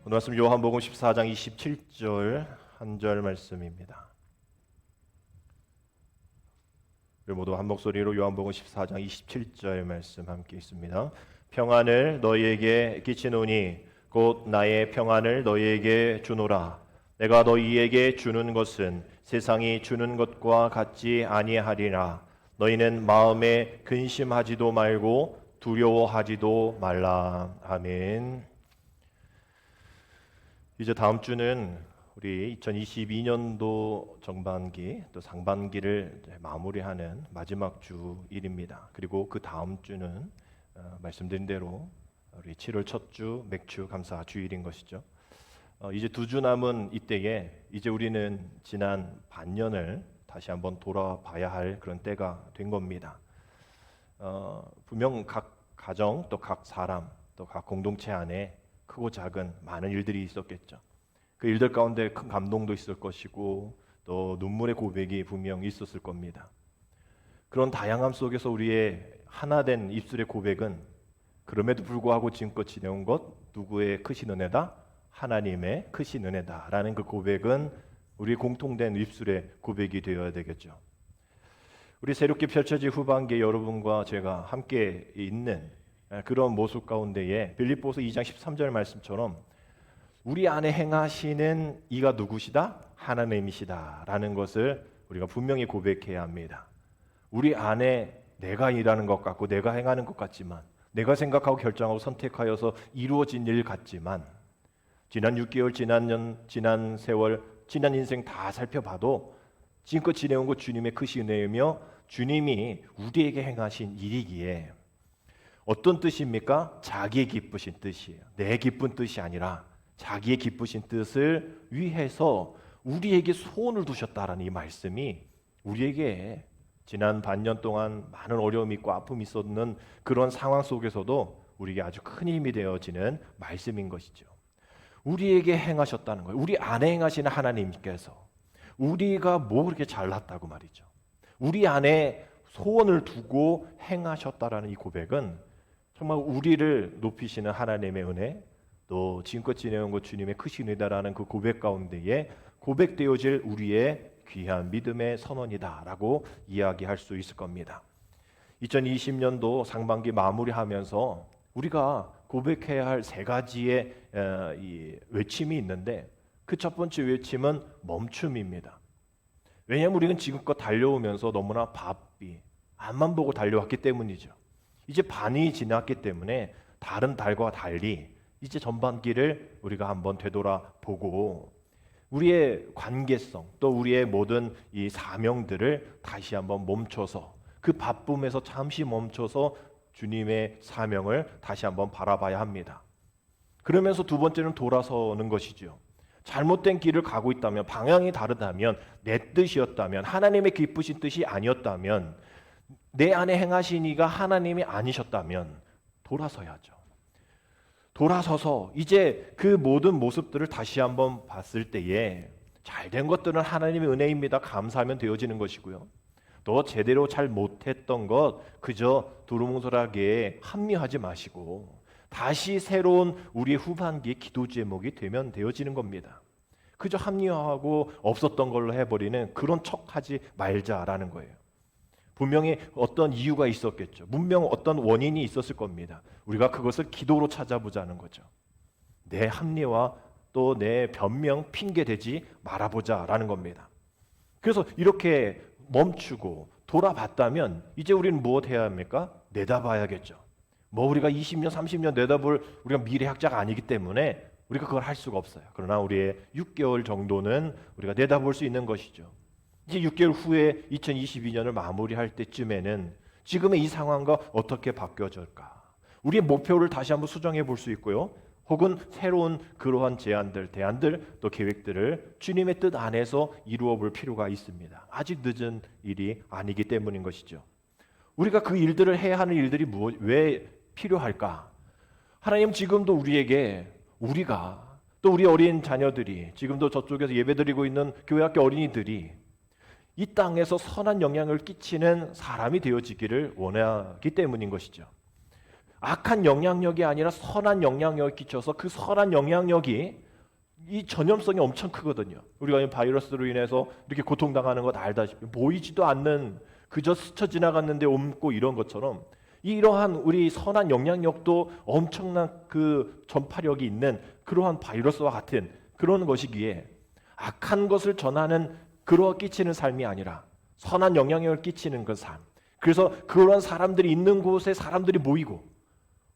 오늘 말씀 요한복음 14장 27절 한 절 말씀입니다. 우리 모두 한 목소리로 요한복음 14장 27절 말씀 함께 있습니다. 평안을 너희에게 끼치노니 곧 나의 평안을 너희에게 주노라. 내가 너희에게 주는 것은 세상이 주는 것과 같지 아니하리라. 너희는 마음에 근심하지도 말고 두려워하지도 말라. 아멘. 이제 다음 주는 우리 2022년도 정반기 또 상반기를 마무리하는 마지막 주일입니다. 그리고 그 다음 주는 말씀드린 대로 우리 7월 첫 주 맥주 감사 주일인 것이죠. 이제 두 주 남은 이때에 이제 우리는 지난 반년을 다시 한번 돌아봐야 할 그런 때가 된 겁니다. 분명 각 가정 또 각 사람 또 각 공동체 안에 크고 작은 많은 일들이 있었겠죠. 그 일들 가운데 큰 감동도 있을 것이고 또 눈물의 고백이 분명 있었을 겁니다. 그런 다양함 속에서 우리의 하나된 입술의 고백은 그럼에도 불구하고 지금껏 지내온 것 누구의 크신 은혜다? 하나님의 크신 은혜다라는 그 고백은 우리 공통된 입술의 고백이 되어야 되겠죠. 우리 새롭게 펼쳐질 후반기에 여러분과 제가 함께 있는 그런 모습 가운데에 빌립보서 2장 13절 말씀처럼 우리 안에 행하시는 이가 누구시다? 하나님이시다 라는 것을 우리가 분명히 고백해야 합니다. 우리 안에 내가 일하는 것 같고 내가 행하는 것 같지만 내가 생각하고 결정하고 선택하여서 이루어진 일 같지만 지난 6개월, 지난 년, 지난 세월, 지난 인생 다 살펴봐도 지금껏 지내온 것 주님의 크신 은혜이며 주님이 우리에게 행하신 일이기에 어떤 뜻입니까? 자기의 기쁘신 뜻이에요. 내 기쁜 뜻이 아니라 자기의 기쁘신 뜻을 위해서 우리에게 소원을 두셨다라는 이 말씀이 우리에게 지난 반년 동안 많은 어려움이 있고 아픔이 있었는 그런 상황 속에서도 우리에게 아주 큰 힘이 되어지는 말씀인 것이죠. 우리에게 행하셨다는 거예요. 우리 안에 행하시는 하나님께서 우리가 뭐 그렇게 잘났다고 말이죠. 우리 안에 소원을 두고 행하셨다라는 이 고백은 정말 우리를 높이시는 하나님의 은혜, 또 지금껏 지내온 것 주님의 크신 은혜다라는 그 고백 가운데에 고백되어질 우리의 귀한 믿음의 선언이다라고 이야기할 수 있을 겁니다. 2020년도 상반기 마무리하면서 우리가 고백해야 할 세 가지의 이 외침이 있는데 그 첫 번째 외침은 멈춤입니다. 왜냐하면 우리는 지금껏 달려오면서 너무나 바삐 앞만 보고 달려왔기 때문이죠. 이제 반이 지났기 때문에 다른 달과 달리 이제 전반기를 우리가 한번 되돌아보고 우리의 관계성 또 우리의 모든 이 사명들을 다시 한번 멈춰서 그 바쁨에서 잠시 멈춰서 주님의 사명을 다시 한번 바라봐야 합니다. 그러면서 두 번째는 돌아서는 것이죠. 잘못된 길을 가고 있다면, 방향이 다르다면, 내 뜻이었다면, 하나님의 기쁘신 뜻이 아니었다면, 내 안에 행하신 이가 하나님이 아니셨다면 돌아서야죠. 돌아서서 이제 그 모든 모습들을 다시 한번 봤을 때에 잘된 것들은 하나님의 은혜입니다. 감사하면 되어지는 것이고요. 또 제대로 잘 못했던 것 그저 두루뭉술하게 합리화하지 마시고 다시 새로운 우리 후반기 기도 제목이 되면 되어지는 겁니다. 그저 합리화하고 없었던 걸로 해버리는 그런 척하지 말자라는 거예요. 분명히 어떤 이유가 있었겠죠. 분명 어떤 원인이 있었을 겁니다. 우리가 그것을 기도로 찾아보자는 거죠. 내 합리화 또 내 변명 핑계 대지 말아보자라는 겁니다. 그래서 이렇게 멈추고 돌아봤다면 이제 우리는 무엇 해야 합니까? 내다봐야겠죠. 뭐 우리가 20년, 30년 내다볼 우리가 미래학자가 아니기 때문에 우리가 그걸 할 수가 없어요. 그러나 우리의 6개월 정도는 우리가 내다볼 수 있는 것이죠. 이제 6개월 후에 2022년을 마무리할 때쯤에는 지금의 이 상황과 어떻게 바뀌어질까? 우리의 목표를 다시 한번 수정해 볼 수 있고요. 혹은 새로운 그러한 제안들, 대안들, 또 계획들을 주님의 뜻 안에서 이루어 볼 필요가 있습니다. 아직 늦은 일이 아니기 때문인 것이죠. 우리가 그 일들을 해야 하는 일들이 왜 필요할까? 하나님 지금도 우리에게 우리가 또 우리 어린 자녀들이 지금도 저쪽에서 예배드리고 있는 교회학교 어린이들이 이 땅에서 선한 영향을 끼치는 사람이 되어지기를 원하기 때문인 것이죠. 악한 영향력이 아니라 선한 영향력을 끼쳐서 그 선한 영향력이 이 전염성이 엄청 크거든요. 우리가 이 바이러스로 인해서 이렇게 고통당하는 거 다 알다시피 보이지도 않는 그저 스쳐 지나갔는데 옮고 이런 것처럼 이러한 우리 선한 영향력도 엄청난 그 전파력이 있는 그러한 바이러스와 같은 그런 것이기에 악한 것을 전하는 그러한 끼치는 삶이 아니라 선한 영향력을 끼치는 그 삶. 그래서 그런 사람들이 있는 곳에 사람들이 모이고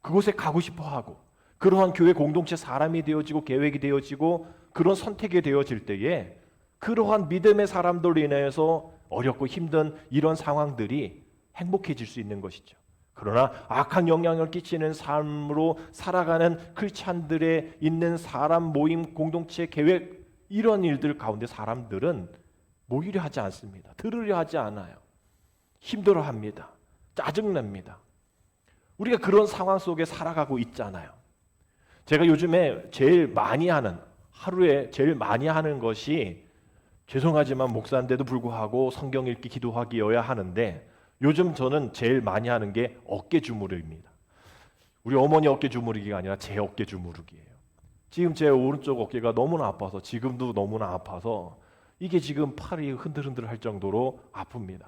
그곳에 가고 싶어 하고 그러한 교회 공동체 사람이 되어지고 계획이 되어지고 그런 선택이 되어질 때에 그러한 믿음의 사람들로 인해서 어렵고 힘든 이런 상황들이 행복해질 수 있는 것이죠. 그러나 악한 영향을 끼치는 삶으로 살아가는 크리스찬들의 있는 사람 모임 공동체 계획 이런 일들 가운데 사람들은 모이려 하지 않습니다. 들으려 하지 않아요. 힘들어합니다. 짜증납니다. 우리가 그런 상황 속에 살아가고 있잖아요. 제가 요즘에 제일 많이 하는 하루에 제일 많이 하는 것이 죄송하지만 목사인데도 불구하고 성경 읽기 기도하기여야 하는데 요즘 저는 제일 많이 하는 게 어깨 주무르기입니다. 우리 어머니 어깨 주무르기가 아니라 제 어깨 주무르기예요. 지금 제 오른쪽 어깨가 너무나 아파서 지금도 너무나 아파서 이게 지금 팔이 흔들흔들 할 정도로 아픕니다.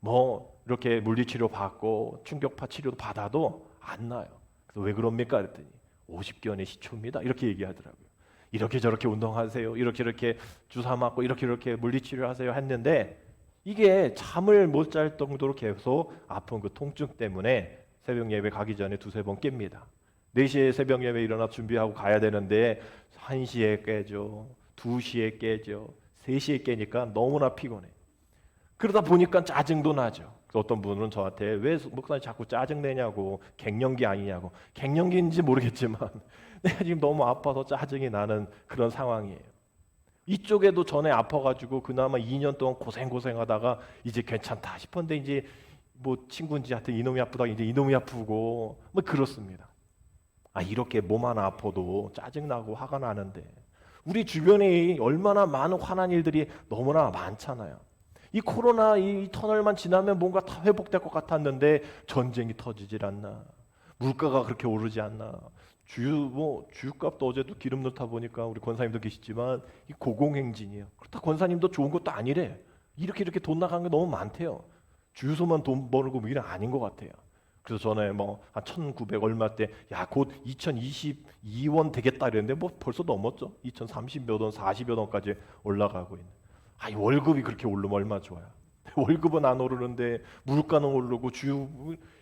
뭐 이렇게 물리치료 받고 충격파 치료도 받아도 안 나요. 그래서 왜 그럽니까? 그랬더니 50견의 시초입니다. 이렇게 얘기하더라고요. 이렇게 저렇게 운동하세요. 이렇게 주사 맞고 이렇게 물리치료 하세요 했는데 이게 잠을 못 잘 정도로 계속 아픈 그 통증 때문에 새벽 예배 가기 전에 두세 번 깹니다. 4시에 새벽 예배 일어나 준비하고 가야 되는데 1시에 깨죠. 2시에 깨죠. 3시에 깨니까 너무나 피곤해. 그러다 보니까 짜증도 나죠. 어떤 분은 저한테 왜 목사님 자꾸 짜증내냐고 갱년기 아니냐고 갱년기인지 모르겠지만 내가 지금 너무 아파서 짜증이 나는 그런 상황이에요. 이쪽에도 전에 아파가지고 그나마 2년 동안 고생하다가 이제 괜찮다 싶었는데 이제 뭐 친구인지 하여튼 이놈이 아프다 이제 이놈이 아프고 뭐 그렇습니다. 이렇게 몸 하나 아파도 짜증나고 화가 나는데 우리 주변에 얼마나 많은 화난 일들이 너무나 많잖아요. 이 코로나 이 터널만 지나면 뭔가 다 회복될 것 같았는데 전쟁이 터지질 않나. 물가가 그렇게 오르지 않나. 주유값도 어제도 기름 넣다 보니까 우리 권사님도 계시지만 이 고공행진이에요. 그렇다 권사님도 좋은 것도 아니래. 이렇게 돈 나간 게 너무 많대요. 주유소만 돈 벌고 뭐 이런 아닌 것 같아요. 그래서 전에 한 1,900 얼마 때 곧 2022원 되겠다 이랬는데 뭐 벌써 넘었죠. 2,030몇 원, 40여 원까지 올라가고 있는. 이 월급이 그렇게 오르면 얼마나 좋아요. 월급은 안 오르는데 물가는 오르고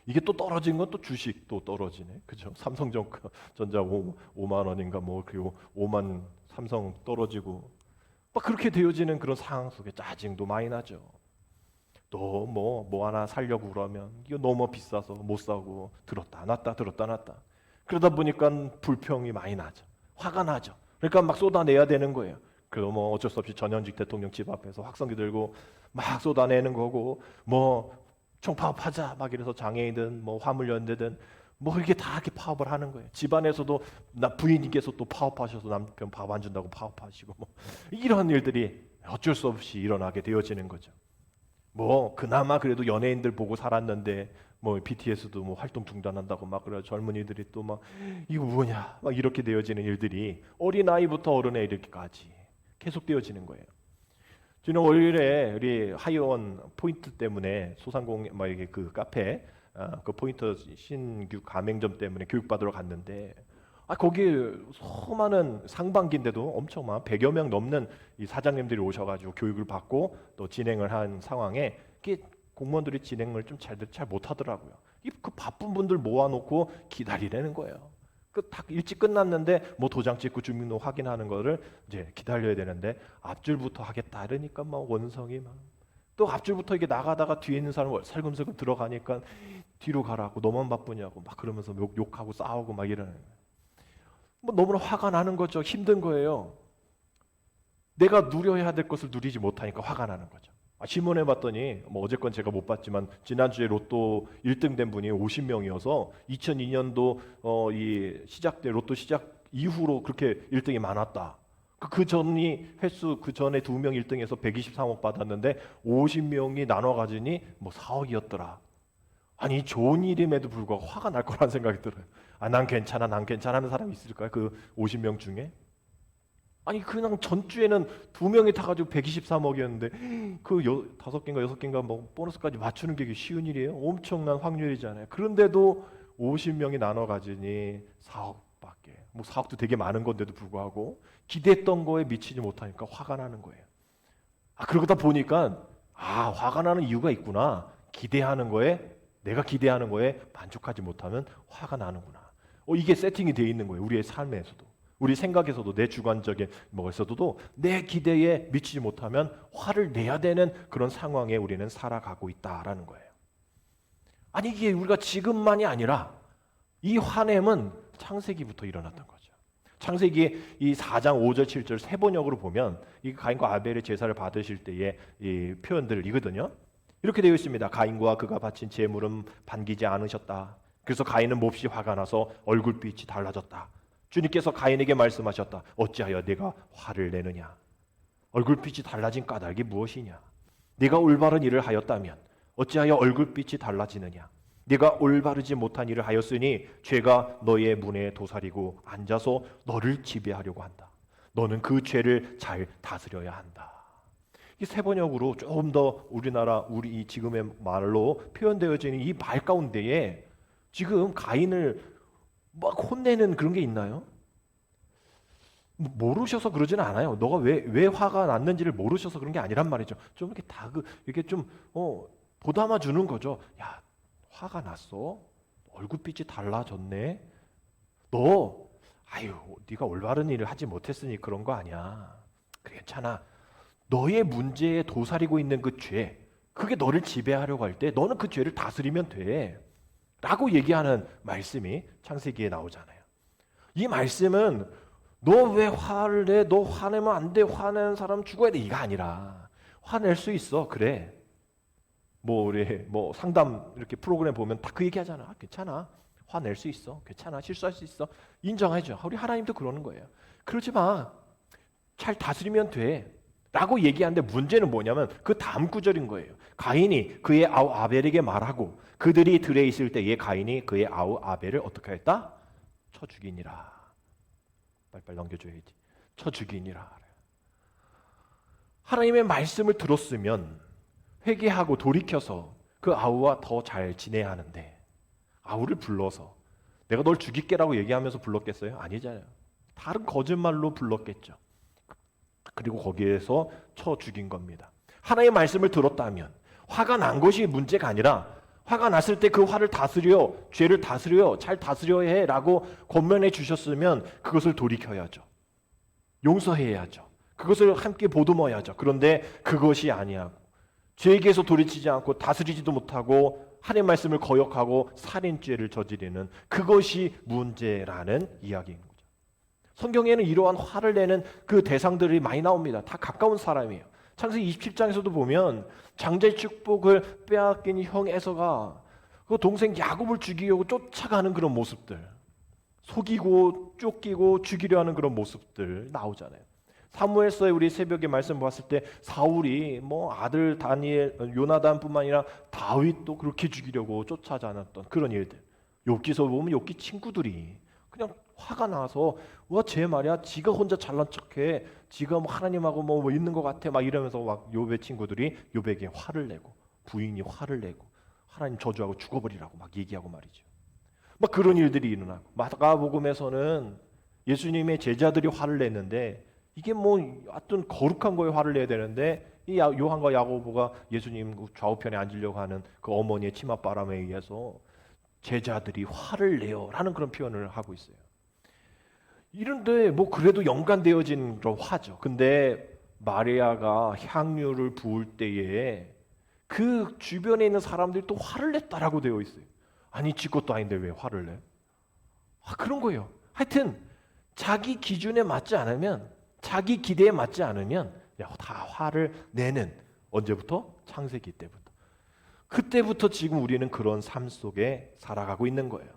이게 또 떨어진 건 또 주식도 떨어지네. 그죠? 삼성전자 5만 원인가 그리고 5만 삼성 떨어지고 막 그렇게 되어지는 그런 상황 속에 짜증도 많이 나죠. 또 뭐 하나 살려고 그러면 이거 너무 비싸서 못 사고 들었다 놨다 그러다 보니까 불평이 많이 나죠. 화가 나죠. 그러니까 막 쏟아내야 되는 거예요. 어쩔 수 없이 전현직 대통령 집 앞에서 확성기 들고 막 쏟아내는 거고 총파업하자 막 이래서 장애인든 화물연대든 이렇게 다 이렇게 파업을 하는 거예요. 집안에서도 부인님께서 또 파업하셔서 남편 밥 안 준다고 파업하시고 이런 일들이 어쩔 수 없이 일어나게 되어지는 거죠. 그나마 그래도 연예인들 보고 살았는데 BTS도 활동 중단한다고 그래 젊은이들이 또 이거 뭐냐 이렇게 되어지는 일들이 어린 아이부터 어른에 이렇게까지 계속되어지는 거예요. 지난 월요일에 우리 하이원 포인트 때문에 소상공 이게 그 카페 그 포인트 신규 가맹점 때문에 교육받으러 갔는데 거기 수많은 상반기인데도 엄청 100여 명 넘는 이 사장님들이 오셔가지고 교육을 받고 또 진행을 한 상황에 공무원들이 진행을 좀 잘 못하더라고요. 그 바쁜 분들 모아놓고 기다리라는 거예요. 딱 일찍 끝났는데 도장 찍고 주민등록 확인하는 거를 이제 기다려야 되는데 앞줄부터 하겠다 이러니까 원성이 또 앞줄부터 이게 나가다가 뒤에 있는 사람 살금살금 들어가니까 뒤로 가라고 너만 바쁘냐고 그러면서 욕하고 싸우고 이러는 거예요. 너무나 화가 나는 거죠. 힘든 거예요. 내가 누려야 될 것을 누리지 못하니까 화가 나는 거죠. 신문에 봤더니 어제건 제가 못 봤지만 지난주에 로또 1등 된 분이 50명이어서 2002년도 이 로또 시작 이후로 그렇게 1등이 많았다. 그 전이 횟수 그 전에 2명 1등에서 123억 받았는데 50명이 나눠 가지니 4억이었더라. 아니 좋은 일임에도 불구하고 화가 날 거라는 생각이 들어요. 난 괜찮아, 난 괜찮아 하는 사람이 있을까요? 그 50명 중에? 아니 그냥 전주에는 2명이 타가지고 123억이었는데 그 5개인가 6개인가 뭐 보너스까지 맞추는 게 쉬운 일이에요? 엄청난 확률이잖아요. 그런데도 50명이 나눠 가지니 4억밖에, 뭐 4억도 되게 많은 건데도 불구하고 기대했던 거에 미치지 못하니까 화가 나는 거예요. 그러다 보니까 화가 나는 이유가 있구나. 내가 기대하는 거에 만족하지 못하면 화가 나는구나. 이게 세팅이 되어 있는 거예요. 우리의 삶에서도, 우리 생각에서도, 내 주관적인 뭐에서도 내 기대에 미치지 못하면 화를 내야 되는 그런 상황에 우리는 살아가고 있다라는 거예요. 아니 이게 우리가 지금만이 아니라 이 화냄은 창세기부터 일어났던 거죠. 창세기 이 4장 5절 7절 세 번역으로 보면 이 가인과 아벨의 제사를 받으실 때의 이 표현들이거든요. 이렇게 되어 있습니다. 가인과 그가 바친 제물은 반기지 않으셨다. 그래서 가인은 몹시 화가 나서 얼굴빛이 달라졌다. 주님께서 가인에게 말씀하셨다. 어찌하여 내가 화를 내느냐? 얼굴빛이 달라진 까닭이 무엇이냐? 네가 올바른 일을 하였다면 어찌하여 얼굴빛이 달라지느냐? 네가 올바르지 못한 일을 하였으니 죄가 너의 문에 도사리고 앉아서 너를 지배하려고 한다. 너는 그 죄를 잘 다스려야 한다. 이 세 번역으로 조금 더 우리 지금의 말로 표현되어지는 이 말 가운데에 지금 가인을 막 혼내는 그런 게 있나요? 모르셔서 그러지는 않아요. 너가 왜 화가 났는지를 모르셔서 그런 게 아니란 말이죠. 좀 이렇게 이렇게 좀 보담아 주는 거죠. 야, 화가 났어. 얼굴빛이 달라졌네. 네가 올바른 일을 하지 못했으니 그런 거 아니야. 그래, 괜찮아. 너의 문제에 도사리고 있는 그 죄, 그게 너를 지배하려고 할 때 너는 그 죄를 다스리면 돼. 라고 얘기하는 말씀이 창세기에 나오잖아요. 이 말씀은 너 왜 화를 내? 너 화내면 안 돼. 화내는 사람 죽어야 돼. 이가 아니라 화낼 수 있어. 그래. 우리 상담 이렇게 프로그램 보면 다 그 얘기 하잖아. 괜찮아. 화낼 수 있어. 괜찮아. 실수할 수 있어. 인정하죠. 우리 하나님도 그러는 거예요. 그러지 마. 잘 다스리면 돼. 라고 얘기하는데 문제는 뭐냐면 그 다음 구절인 거예요. 가인이 그의 아우 아벨에게 말하고 그들이 들에 있을 때에 가인이 그의 아우 아벨을 어떻게 했다? 쳐 죽이니라. 빨리빨리 넘겨줘야지. 쳐 죽이니라. 하나님의 말씀을 들었으면 회개하고 돌이켜서 그 아우와 더 잘 지내야 하는데 아우를 불러서 내가 널 죽일게라고 얘기하면서 불렀겠어요? 아니잖아요. 다른 거짓말로 불렀겠죠. 그리고 거기에서 쳐 죽인 겁니다. 하나님의 말씀을 들었다면 화가 난 것이 문제가 아니라 화가 났을 때 그 화를 다스려, 죄를 다스려, 잘 다스려야 해라고 권면해 주셨으면 그것을 돌이켜야죠. 용서해야죠. 그것을 함께 보듬어야죠. 그런데 그것이 아니하고 죄에게서 돌이키지 않고 다스리지도 못하고 하나님의 말씀을 거역하고 살인죄를 저지르는 그것이 문제라는 이야기인 거죠. 성경에는 이러한 화를 내는 그 대상들이 많이 나옵니다. 다 가까운 사람이에요. 창세기 27장에서도 보면 장자의 축복을 빼앗긴 형 에서가 그 동생 야곱을 죽이려고 쫓아가는 그런 모습들, 속이고 쫓기고 죽이려 하는 그런 모습들 나오잖아요. 사무엘서에 우리 새벽에 말씀 보았을 때 사울이 아들 다니엘, 요나단뿐만 아니라 다윗도 그렇게 죽이려고 쫓아다녔던 그런 일들. 욥기서 보면 욥기 친구들이 그냥 화가 나서 쟤 말이야 지가 혼자 잘난 척해, 지가 하나님하고 있는 것 같아 막 이러면서 막 욥의 친구들이 욥에게 화를 내고 부인이 화를 내고 하나님 저주하고 죽어버리라고 막 얘기하고 말이죠. 막 그런 일들이 일어나고 마가복음에서는 예수님의 제자들이 화를 냈는데 이게 하여튼 거룩한 거에 화를 내야 되는데 이 요한과 야고보가 예수님 좌우편에 앉으려고 하는 그 어머니의 치맛바람에 의해서 제자들이 화를 내요라는 그런 표현을 하고 있어요. 이런데 그래도 연관되어진 그런 화죠. 근데 마리아가 향유를 부을 때에 그 주변에 있는 사람들이 또 화를 냈다라고 되어 있어요. 아니 지 것도 아닌데 왜 화를 내? 그런 거예요. 하여튼 자기 기준에 맞지 않으면, 자기 기대에 맞지 않으면 다 화를 내는, 언제부터? 창세기 때부터. 그때부터 지금 우리는 그런 삶 속에 살아가고 있는 거예요.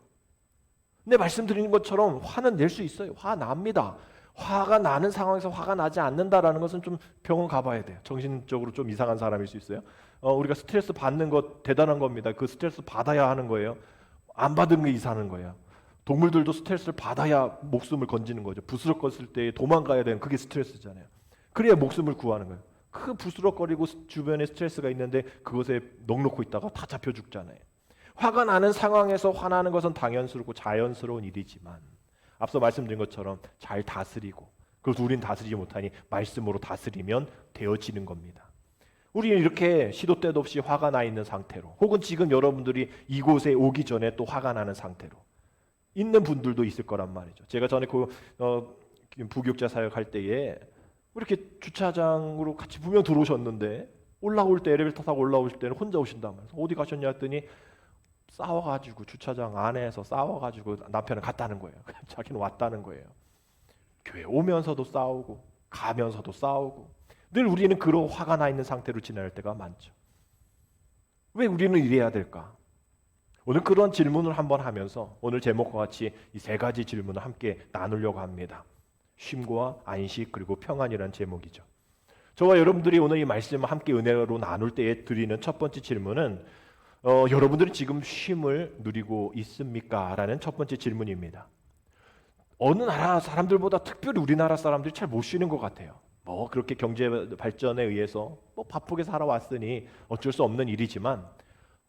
근데 말씀드린 것처럼 화는 낼 수 있어요. 화 납니다. 화가 나는 상황에서 화가 나지 않는다라는 것은 좀 병원 가봐야 돼요. 정신적으로 좀 이상한 사람일 수 있어요. 우리가 스트레스 받는 것 대단한 겁니다. 그 스트레스 받아야 하는 거예요. 안 받은 게 이상한 거예요. 동물들도 스트레스를 받아야 목숨을 건지는 거죠. 부스럭거릴 때 도망가야 되는 그게 스트레스잖아요. 그래야 목숨을 구하는 거예요. 그 부스럭거리고 주변에 스트레스가 있는데 그것에 넋놓고 있다가 다 잡혀 죽잖아요. 화가 나는 상황에서 화나는 것은 당연스럽고 자연스러운 일이지만 앞서 말씀드린 것처럼 잘 다스리고, 그래서 우린 다스리지 못하니 말씀으로 다스리면 되어지는 겁니다. 우리는 이렇게 시도 때도 없이 화가 나 있는 상태로, 혹은 지금 여러분들이 이곳에 오기 전에 또 화가 나는 상태로 있는 분들도 있을 거란 말이죠. 제가 전에 부교육자 사역할 때에 이렇게 주차장으로 같이 분명 들어오셨는데 올라올 때 엘리베이터 타고 올라올 때는 혼자 오신다면서 어디 가셨냐 했더니 싸워가지고 주차장 안에서 싸워가지고 남편을 갔다는 거예요. 자기는 왔다는 거예요. 교회 오면서도 싸우고 가면서도 싸우고 늘 우리는 그런 화가 나 있는 상태로 지낼 때가 많죠. 왜 우리는 이래야 될까? 오늘 그런 질문을 한번 하면서 오늘 제목과 같이 이 세 가지 질문을 함께 나누려고 합니다. 쉼과 안식 그리고 평안이라는 제목이죠. 저와 여러분들이 오늘 이 말씀을 함께 은혜로 나눌 때에 드리는 첫 번째 질문은 여러분들은 지금 쉼을 누리고 있습니까? 라는 첫 번째 질문입니다. 어느 나라 사람들보다 특별히 우리나라 사람들이 잘 못 쉬는 것 같아요. 그렇게 경제 발전에 의해서 바쁘게 살아왔으니 어쩔 수 없는 일이지만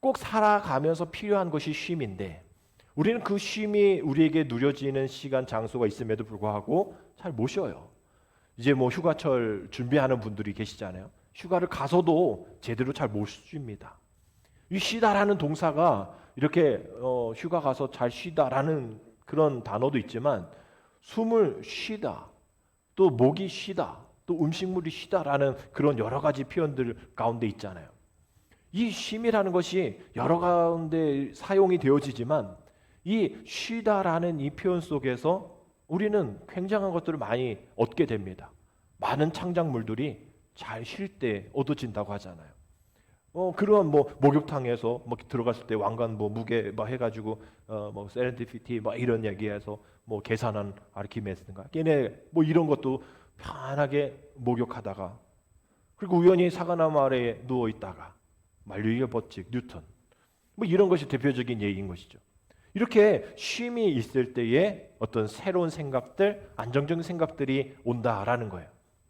꼭 살아가면서 필요한 것이 쉼인데 우리는 그 쉼이 우리에게 누려지는 시간, 장소가 있음에도 불구하고 잘 못 쉬어요. 이제 휴가철 준비하는 분들이 계시잖아요. 휴가를 가서도 제대로 잘 못 쉽니다. 이 쉬다라는 동사가 이렇게 휴가 가서 잘 쉬다라는 그런 단어도 있지만 숨을 쉬다, 또 목이 쉬다, 또 음식물이 쉬다라는 그런 여러 가지 표현들 가운데 있잖아요. 이 쉼이라는 것이 여러 가운데 사용이 되어지지만 이 쉬다라는 이 표현 속에서 우리는 굉장한 것들을 많이 얻게 됩니다. 많은 창작물들이 잘 쉴 때 얻어진다고 하잖아요. 그런 목욕탕에서 들어갔을 때 왕관 무게 해가지고 세렌디피티 이런 얘기해서 계산한 아르키메스인가 걔네 이런 것도 편하게 목욕하다가 그리고 우연히 사과나무 아래에 누워 있다가 만류의 법칙 뉴턴 이런 것이 대표적인 예인 것이죠. 이렇게 쉼이 있을 때에 어떤 새로운 생각들, 안정적인 생각들이 온다라는 거예요.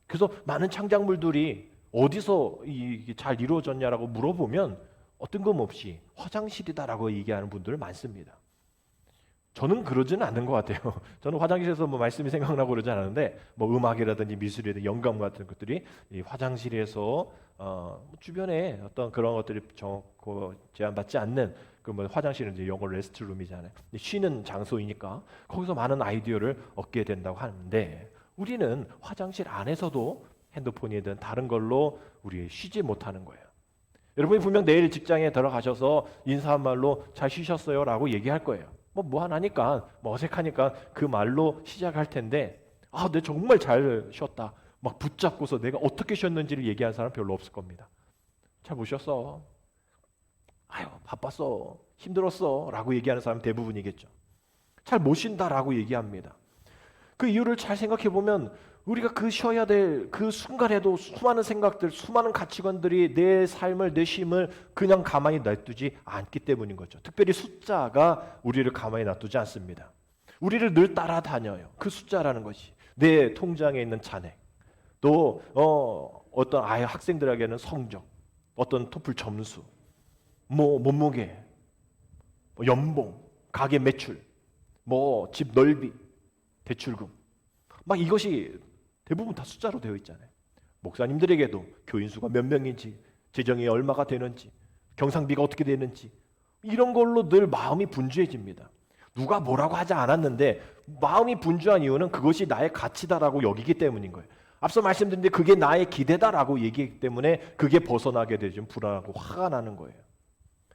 그래서 많은 창작물들이 어디서 이게 잘 이루어졌냐라고 물어보면 뜬금없이 화장실이다라고 얘기하는 분들 많습니다. 저는 그러지는 않는 것 같아요. 저는 화장실에서 말씀이 생각나고 그러지 않았는데 음악이라든지 미술이라든지 영감 같은 것들이 이 화장실에서 주변에 어떤 그런 것들이 제한받지 않는 화장실은 이제 영어 레스트룸이잖아요. 쉬는 장소이니까 거기서 많은 아이디어를 얻게 된다고 하는데 우리는 화장실 안에서도 핸드폰이든 다른 걸로 우리 쉬지 못하는 거예요. 여러분이 분명 내일 직장에 들어가셔서 인사한 말로 잘 쉬셨어요 라고 얘기할 거예요. 하나니까 어색하니까 그 말로 시작할 텐데 내가 정말 잘 쉬었다 붙잡고서 내가 어떻게 쉬었는지를 얘기하는 사람 별로 없을 겁니다. 잘 못 쉬었어, 바빴어, 힘들었어 라고 얘기하는 사람 대부분이겠죠. 잘 못 쉰다라고 얘기합니다. 그 이유를 잘 생각해 보면 우리가 그 쉬어야 될 그 순간에도 수많은 생각들, 수많은 가치관들이 내 삶을, 내 쉼을 그냥 가만히 놔두지 않기 때문인 거죠. 특별히 숫자가 우리를 가만히 놔두지 않습니다. 우리를 늘 따라다녀요. 그 숫자라는 것이 내 통장에 있는 잔액, 또 어떤 학생들에게는 성적, 어떤 토플 점수, 몸무게, 연봉, 가게 매출, 집 넓이, 대출금, 이것이 대부분 다 숫자로 되어 있잖아요. 목사님들에게도 교인 수가 몇 명인지, 재정이 얼마가 되는지, 경상비가 어떻게 되는지 이런 걸로 늘 마음이 분주해집니다. 누가 뭐라고 하지 않았는데 마음이 분주한 이유는 그것이 나의 가치다라고 여기기 때문인 거예요. 앞서 말씀드린 데 그게 나의 기대다라고 얘기하기 때문에 그게 벗어나게 되죠. 불안하고 화가 나는 거예요.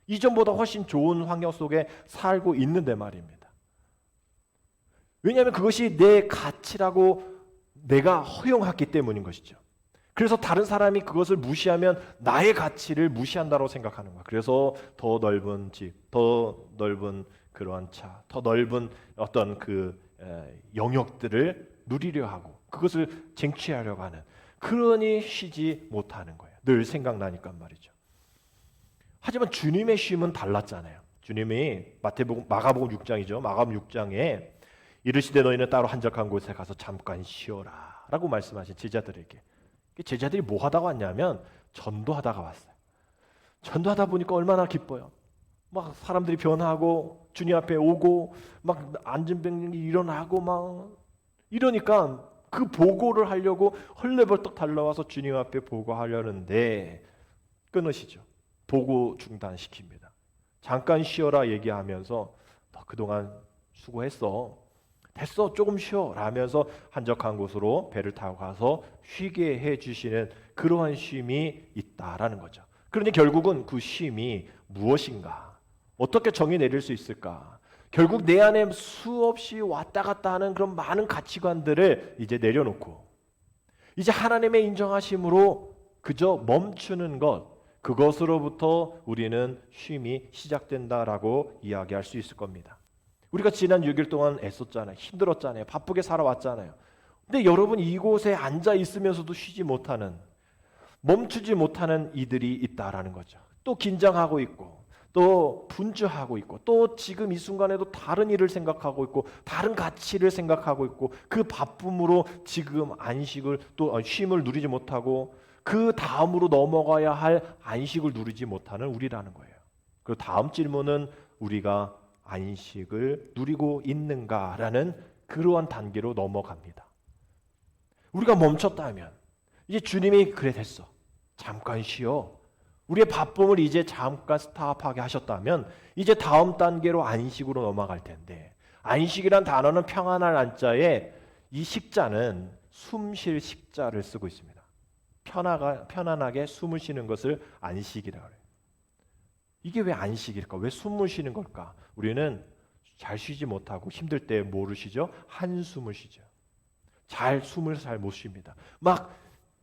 이전보다 훨씬 좋은 환경 속에 살고 있는데 말입니다. 왜냐하면 그것이 내 가치라고 내가 허용했기 때문인 것이죠. 그래서 다른 사람이 그것을 무시하면 나의 가치를 무시한다고 생각하는 거야. 그래서 더 넓은 집, 더 넓은 그러한 차, 더 넓은 어떤 영역들을 누리려 하고 그것을 쟁취하려고 하는, 그러니 쉬지 못하는 거예요. 늘 생각나니까 말이죠. 하지만 주님의 쉼은 달랐잖아요. 주님이 마가복음 6장이죠. 마가복음 6장에 이르시되 너희는 따로 한적한 곳에 가서 잠깐 쉬어라 라고 말씀하신 제자들에게, 제자들이 뭐 하다가 왔냐면 전도하다가 왔어요. 전도하다 보니까 얼마나 기뻐요. 막 사람들이 변하고 주님 앞에 오고 막 앉은 병이 일어나고 막 이러니까 그 보고를 하려고 헐레벌떡 달려와서 주님 앞에 보고하려는데 끊으시죠. 보고 중단시킵니다. 잠깐 쉬어라 얘기하면서 너 그동안 수고했어. 됐어, 조금 쉬어 라면서 한적한 곳으로 배를 타고 가서 쉬게 해주시는 그러한 쉼이 있다라는 거죠. 그러니 결국은 그 쉼이 무엇인가? 어떻게 정의 내릴 수 있을까? 결국 내 안에 수없이 왔다 갔다 하는 그런 많은 가치관들을 이제 내려놓고 이제 하나님의 인정하심으로 그저 멈추는 것, 그것으로부터 우리는 쉼이 시작된다라고 이야기할 수 있을 겁니다. 우리가 지난 6일 동안 애썼잖아요. 힘들었잖아요. 바쁘게 살아왔잖아요. 근데 여러분 이곳에 앉아 있으면서도 쉬지 못하는, 멈추지 못하는 이들이 있다라는 거죠. 또 긴장하고 있고 또 분주하고 있고 또 지금 이 순간에도 다른 일을 생각하고 있고 다른 가치를 생각하고 있고 그 바쁨으로 지금 안식을 또 쉼을 누리지 못하고 그 다음으로 넘어가야 할 안식을 누리지 못하는 우리라는 거예요. 그리고 다음 질문은 우리가 안식을 누리고 있는가라는 그러한 단계로 넘어갑니다. 우리가 멈췄다면 이제 주님이 그래 됐어. 잠깐 쉬어. 우리의 바쁨을 이제 잠깐 스탑하게 하셨다면 이제 다음 단계로 안식으로 넘어갈 텐데, 안식이란 단어는 평안할 안자에 이 식자는 숨 쉴 식자를 쓰고 있습니다. 편안하게 숨을 쉬는 것을 안식이라고 해요. 이게 왜 안식일까? 왜 숨을 쉬는 걸까? 우리는 잘 쉬지 못하고 힘들 때 뭐를 쉬죠? 한숨을 쉬죠. 숨을 잘 못 쉽니다.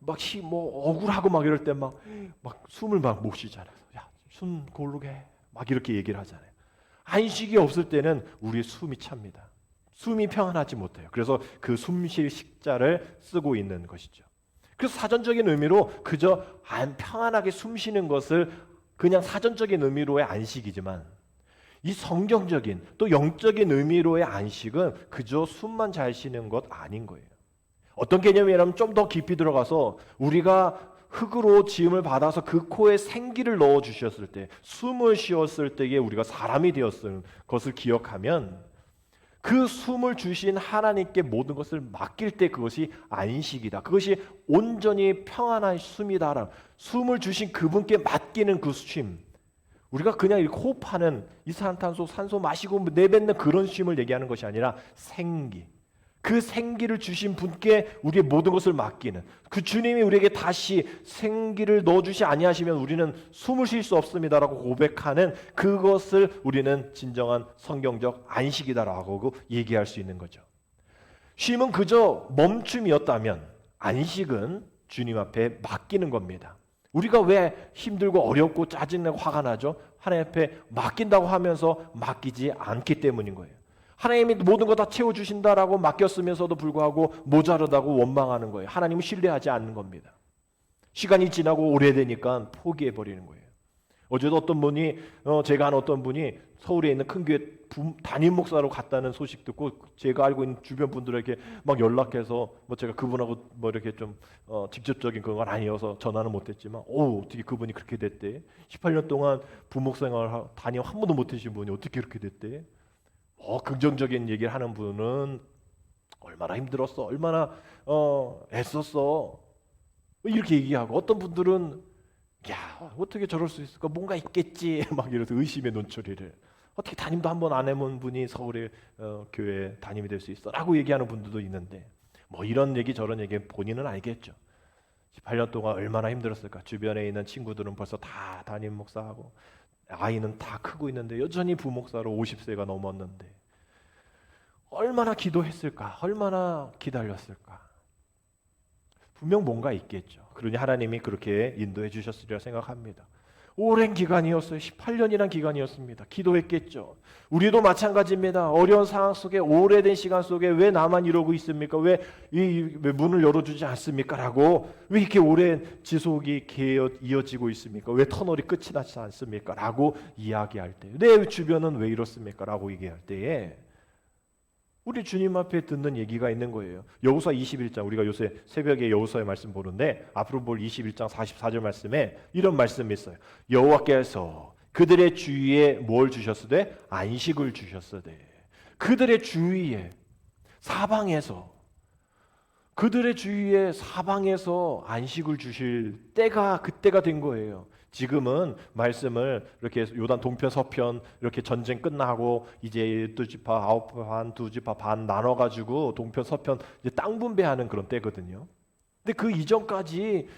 억울하고 막 이럴 때 막 숨을 막 못 쉬잖아요. 야, 숨 고르게 막 이렇게 얘기를 하잖아요. 안식이 없을 때는 우리의 숨이 찹니다. 숨이 평안하지 못해요. 그래서 그 숨쉴 식자를 쓰고 있는 것이죠. 그래서 사전적인 의미로 그저 평안하게 숨 쉬는 것을 그냥 사전적인 의미로의 안식이지만, 이 성경적인 또 영적인 의미로의 안식은 그저 숨만 잘 쉬는 것 아닌 거예요. 어떤 개념이라면 좀 더 깊이 들어가서 우리가 흙으로 지음을 받아서 그 코에 생기를 넣어 주셨을 때, 숨을 쉬었을 때에 우리가 사람이 되었을 것을 기억하면 그 숨을 주신 하나님께 모든 것을 맡길 때 그것이 안식이다. 그것이 온전히 평안한 숨이다. 숨을 주신 그분께 맡기는 그 쉼. 우리가 그냥 이렇게 호흡하는 이산화탄소, 산소 마시고 내뱉는 그런 쉼을 얘기하는 것이 아니라 생기. 그 생기를 주신 분께 우리의 모든 것을 맡기는, 그 주님이 우리에게 다시 생기를 넣어주시 아니하시면 우리는 숨을 쉴 수 없습니다라고 고백하는 그것을 우리는 진정한 성경적 안식이다라고 얘기할 수 있는 거죠. 쉼은 그저 멈춤이었다면 안식은 주님 앞에 맡기는 겁니다. 우리가 왜 힘들고 어렵고 짜증내고 화가 나죠? 하나님 앞에 맡긴다고 하면서 맡기지 않기 때문인 거예요. 하나님이 모든 거 다 채워주신다라고 맡겼으면서도 불구하고 모자르다고 원망하는 거예요. 하나님을 신뢰하지 않는 겁니다. 시간이 지나고 오래되니까 포기해버리는 거예요. 어제도 어떤 분이 제가 아는 어떤 분이 서울에 있는 큰 교회 담임 목사로 갔다는 소식 듣고 제가 알고 있는 주변 분들에게 막 연락해서 제가 그분하고 이렇게 좀 직접적인 그건 아니어서 전화는 못했지만 어떻게 그분이 그렇게 됐대? 18년 동안 부목생활 담임 한 번도 못하신 분이 어떻게 그렇게 됐대? 긍정적인 얘기를 하는 분은 얼마나 힘들었어, 얼마나 애썼어 이렇게 얘기하고, 어떤 분들은 야 어떻게 저럴 수 있을까, 뭔가 있겠지 막 이러면서 의심의 논초리를, 어떻게 담임도 한 번 안 해본 분이 서울의 교회 담임이 될 수 있어 라고 얘기하는 분들도 있는데, 이런 얘기 저런 얘기 본인은 알겠죠. 18년 동안 얼마나 힘들었을까. 주변에 있는 친구들은 벌써 다 담임 목사하고 아이는 다 크고 있는데 여전히 부목사로 50세가 넘었는데 얼마나 기도했을까, 얼마나 기다렸을까. 분명 뭔가 있겠죠. 그러니 하나님이 그렇게 인도해 주셨으리라 생각합니다. 오랜 기간이었어요. 18년이라는 기간이었습니다. 기도했겠죠. 우리도 마찬가지입니다. 어려운 상황 속에 오래된 시간 속에 왜 나만 이러고 있습니까? 왜 문을 열어주지 않습니까? 라고 왜 이렇게 오랜 지속이 이어지고 있습니까? 왜 터널이 끝이 나지 않습니까? 라고 이야기할 때, 내 주변은 왜 이렇습니까? 라고 얘기할 때에 우리 주님 앞에 듣는 얘기가 있는 거예요. 여호수아 21장, 우리가 요새 새벽에 여호수아의 말씀 보는데 앞으로 볼 21장 44절 말씀에 이런 말씀이 있어요. 여호와께서 그들의 주위에 뭘 주셨으되? 안식을 주셨으되. 그들의 주위에, 사방에서, 그들의 주위에 사방에서 안식을 주실 때가 그때가 된 거예요. 지금은 말씀을 이렇게 요단 동편 서편 이렇게 전쟁 끝나고 이제 12지파 9반 2지파 반 나눠 가지고 동편 서편 이제 땅 분배하는 그런 때거든요. 근데 그 이전까지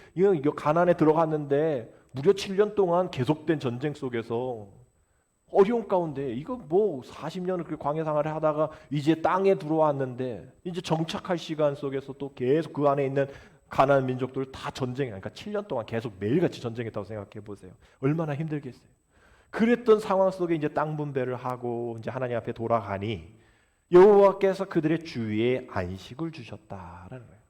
가나안에 들어갔는데 무려 7년 동안 계속된 전쟁 속에서 어려운 가운데 이거 뭐 40년을 그 광야 생활을 하다가 이제 땅에 들어왔는데 이제 정착할 시간 속에서 또 계속 그 안에 있는 가나안 민족들 다 전쟁해. 그러니까 7년 동안 계속 매일같이 전쟁했다고 생각해 보세요. 얼마나 힘들겠어요. 그랬던 상황 속에 이제 땅 분배를 하고 이제 하나님 앞에 돌아가니 여호와께서 그들의 주위에 안식을 주셨다라는 거예요.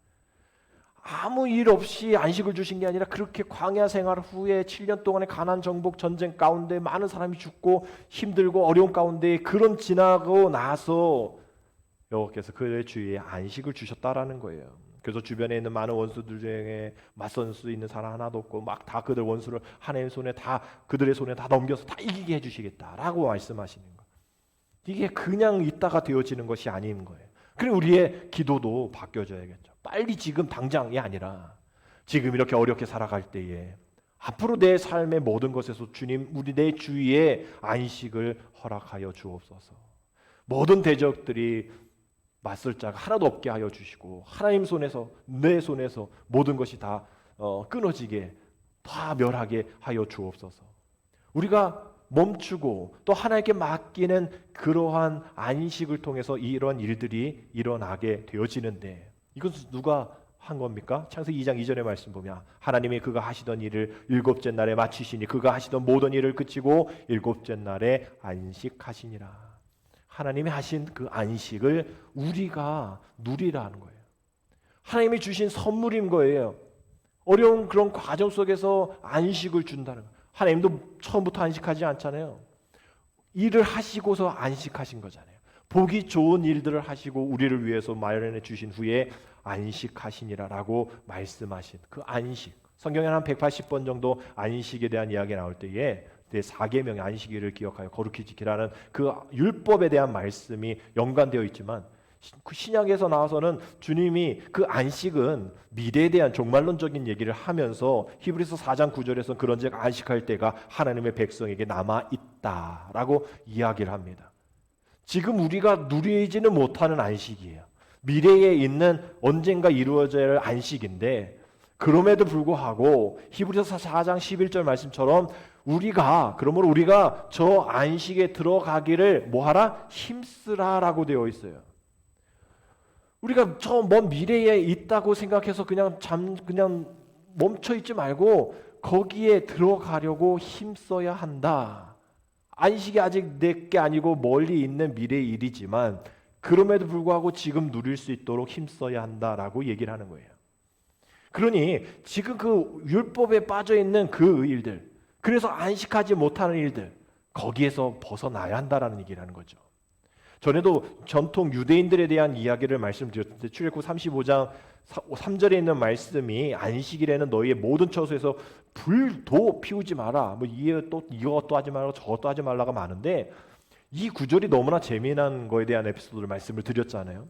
아무 일 없이 안식을 주신 게 아니라 그렇게 광야 생활 후에 7년 동안의 가나안 정복 전쟁 가운데 많은 사람이 죽고 힘들고 어려운 가운데 그런 지나고 나서 여호와께서 그들의 주위에 안식을 주셨다라는 거예요. 그래서 주변에 있는 많은 원수들 중에 맞설 수 있는 사람 하나도 없고 막 다 그들 원수를 하나님의 손에 다 그들의 손에 다 넘겨서 다 이기게 해주시겠다라고 말씀하시는 거. 이게 그냥 있다가 되어지는 것이 아닌 거예요. 그리고 우리의 기도도 바뀌어져야겠죠. 빨리 지금 당장이 아니라 지금 이렇게 어렵게 살아갈 때에 앞으로 내 삶의 모든 것에서 주님 우리 내 주위에 안식을 허락하여 주옵소서. 모든 대적들이 맞설 자가 하나도 없게 하여 주시고 하나님 손에서 내 손에서 모든 것이 다 끊어지게 다 멸하게 하여 주옵소서. 우리가 멈추고 또 하나님께 맡기는 그러한 안식을 통해서 이런 일들이 일어나게 되어지는데 이것은 누가 한 겁니까? 창세기 2장 2절의 말씀 보면 하나님이 그가 하시던 일을 일곱째 날에 마치시니 그가 하시던 모든 일을 그치고 일곱째 날에 안식하시니라. 하나님이 하신 그 안식을 우리가 누리라는 거예요. 하나님이 주신 선물인 거예요. 어려운 그런 과정 속에서 안식을 준다는 거예요. 하나님도 처음부터 안식하지 않잖아요. 일을 하시고서 안식하신 거잖아요. 보기 좋은 일들을 하시고 우리를 위해서 마련해 주신 후에 안식하시니라라고 말씀하신 그 안식. 성경에 한 180번 정도 안식에 대한 이야기가 나올 때에 사계명의 안식일을 기억하여 거룩히 지키라는 그 율법에 대한 말씀이 연관되어 있지만 그 신약에서 나와서는 주님이 그 안식은 미래에 대한 종말론적인 얘기를 하면서 히브리서 4장 9절에서 그런즉 안식할 때가 하나님의 백성에게 남아 있다라고 이야기를 합니다. 지금 우리가 누리지는 못하는 안식이에요. 미래에 있는 언젠가 이루어져야 할 안식인데 그럼에도 불구하고 히브리서 4장 11절 말씀처럼 그러므로 우리가 저 안식에 들어가기를 뭐하라? 힘쓰라라고 되어 있어요. 우리가 저 먼 미래에 있다고 생각해서 그냥 멈춰 있지 말고 거기에 들어가려고 힘써야 한다. 안식이 아직 내게 아니고 멀리 있는 미래의 일이지만 그럼에도 불구하고 지금 누릴 수 있도록 힘써야 한다라고 얘기를 하는 거예요. 그러니 지금 그 율법에 빠져 있는 그 일들, 그래서 안식하지 못하는 일들, 거기에서 벗어나야 한다라는 얘기를 하는 거죠. 전에도 전통 유대인들에 대한 이야기를 말씀드렸는데 출애굽 35장 3절에 있는 말씀이 안식일에는 너희의 모든 처소에서 불도 피우지 마라. 뭐 이것도 하지 말고 저것도 하지 말라가 많은데 이 구절이 너무나 재미난 거에 대한 에피소드를 말씀을 드렸잖아요.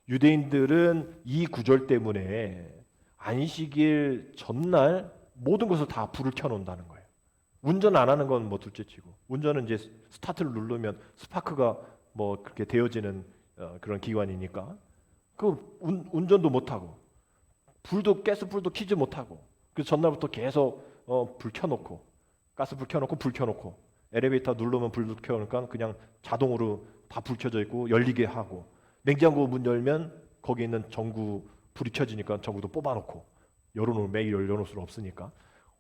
유대인들은 이 구절 때문에 안식일 전날 모든 것을 다 불을 켜놓는다는 거예요. 운전 안 하는 건 뭐 둘째치고 운전은 이제 스타트를 누르면 스파크가 뭐 그렇게 되어지는 그런 기관이니까 그 운전도 못 하고 가스불도 켜지 못하고 그래서 전날부터 계속 불 켜놓고 가스불 켜놓고 불 켜놓고 엘리베이터 누르면 불 켜놓으니까 그냥 자동으로 다 불 켜져 있고 열리게 하고 냉장고 문 열면 거기 있는 전구 불이 켜지니까 전구도 뽑아놓고 매일 열어놓을 수 없으니까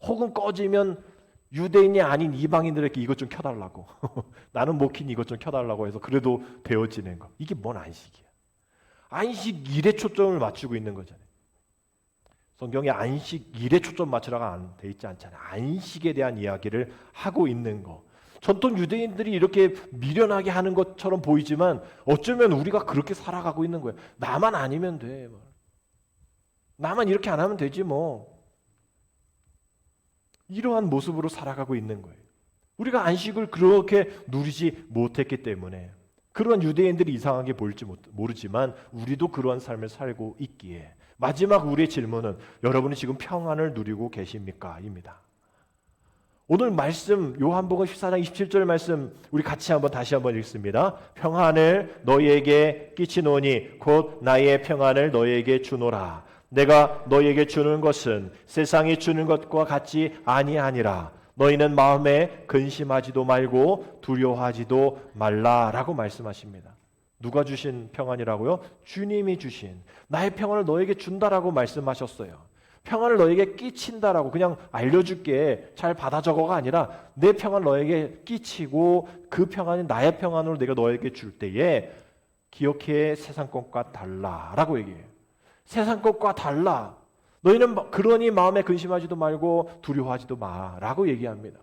혹은 꺼지면 유대인이 아닌 이방인들에게 이것 좀 켜달라고 나는 못 키니 이것 좀 켜달라고 해서 그래도 되어지는 거. 이게 뭔 안식이야. 안식 일에 초점을 맞추고 있는 거잖아요. 성경에 안식 일에 초점 맞추라고 안 돼 있지 않잖아요. 안식에 대한 이야기를 하고 있는 거. 전통 유대인들이 이렇게 미련하게 하는 것처럼 보이지만 어쩌면 우리가 그렇게 살아가고 있는 거예요. 나만 아니면 돼. 나만 이렇게 안 하면 되지 뭐. 이러한 모습으로 살아가고 있는 거예요. 우리가 안식을 그렇게 누리지 못했기 때문에 그런 유대인들이 이상하게 보일지 모르지만 우리도 그러한 삶을 살고 있기에 마지막 우리의 질문은 여러분이 지금 평안을 누리고 계십니까? 입니다. 오늘 말씀 요한복음 14장 27절 말씀 우리 같이 다시 한번 읽습니다. 평안을 너희에게 끼치노니 곧 나의 평안을 너희에게 주노라. 내가 너희에게 주는 것은 세상이 주는 것과 같지 아니하니라. 너희는 마음에 근심하지도 말고 두려워하지도 말라라고 말씀하십니다. 누가 주신 평안이라고요? 주님이 주신 나의 평안을 너에게 준다라고 말씀하셨어요. 평안을 너에게 끼친다라고 그냥 알려줄게 잘 받아 적어가 아니라 내 평안을 너에게 끼치고 그 평안이 나의 평안으로 내가 너에게 줄 때에 기억해 세상 것과 달라라고 얘기해요. 세상 것과 달라. 너희는 그러니 마음에 근심하지도 말고 두려워하지도 마라고 얘기합니다.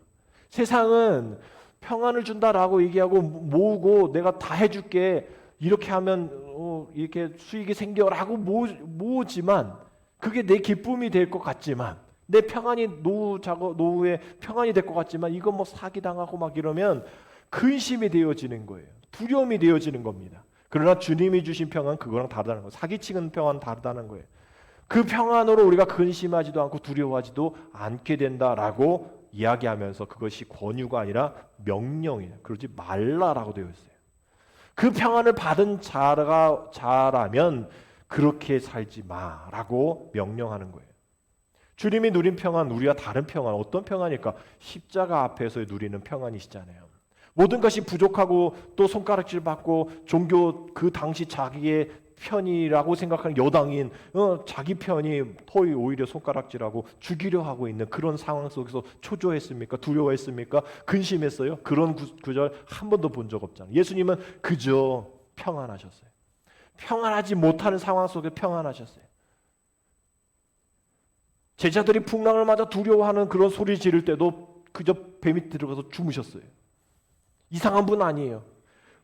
세상은 평안을 준다라고 얘기하고 모으고 내가 다 해줄게 이렇게 하면 이렇게 수익이 생겨라고 모으지만 그게 내 기쁨이 될 것 같지만 내 평안이 노후의 평안이 될 것 같지만 이거 뭐 사기당하고 막 이러면 근심이 되어지는 거예요. 두려움이 되어지는 겁니다. 그러나 주님이 주신 평안 그거랑 다르다는 거예요. 사기치는 평안 다르다는 거예요. 그 평안으로 우리가 근심하지도 않고 두려워하지도 않게 된다라고 이야기하면서 그것이 권유가 아니라 명령이에요. 그러지 말라라고 되어 있어요. 그 평안을 받은 자라면 그렇게 살지 마라고 명령하는 거예요. 주님이 누린 평안, 우리와 다른 평안, 어떤 평안일까? 십자가 앞에서 누리는 평안이시잖아요. 모든 것이 부족하고 또 손가락질 받고 종교 그 당시 자기의 편이라고 생각하는 여당인 자기 편이 오히려 손가락질하고 죽이려 하고 있는 그런 상황 속에서 초조했습니까? 두려워했습니까? 근심했어요? 그런 구절 한 번도 본 적 없잖아요. 예수님은 그저 평안하셨어요. 평안하지 못하는 상황 속에 평안하셨어요. 제자들이 풍랑을 맞아 두려워하는 그런 소리 지를 때도 그저 뱀이 들어가서 주무셨어요. 이상한 분 아니에요.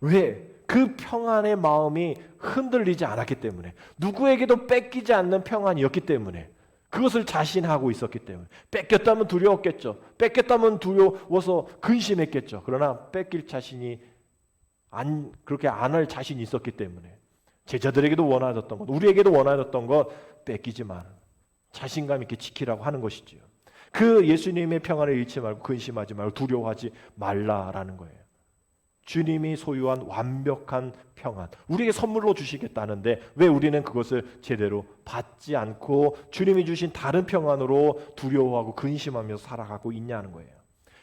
왜? 그 평안의 마음이 흔들리지 않았기 때문에, 누구에게도 뺏기지 않는 평안이었기 때문에, 그것을 자신하고 있었기 때문에. 뺏겼다면 두려웠겠죠. 뺏겼다면 두려워서 근심했겠죠. 그러나 뺏길 자신이 그렇게 안 할 자신이 있었기 때문에 제자들에게도 원하셨던 것, 우리에게도 원하셨던 것 뺏기지 마라. 자신감 있게 지키라고 하는 것이지요. 그 예수님의 평안을 잃지 말고 근심하지 말고 두려워하지 말라라는 거예요. 주님이 소유한 완벽한 평안, 우리에게 선물로 주시겠다는데 왜 우리는 그것을 제대로 받지 않고 주님이 주신 다른 평안으로 두려워하고 근심하며 살아가고 있냐는 거예요.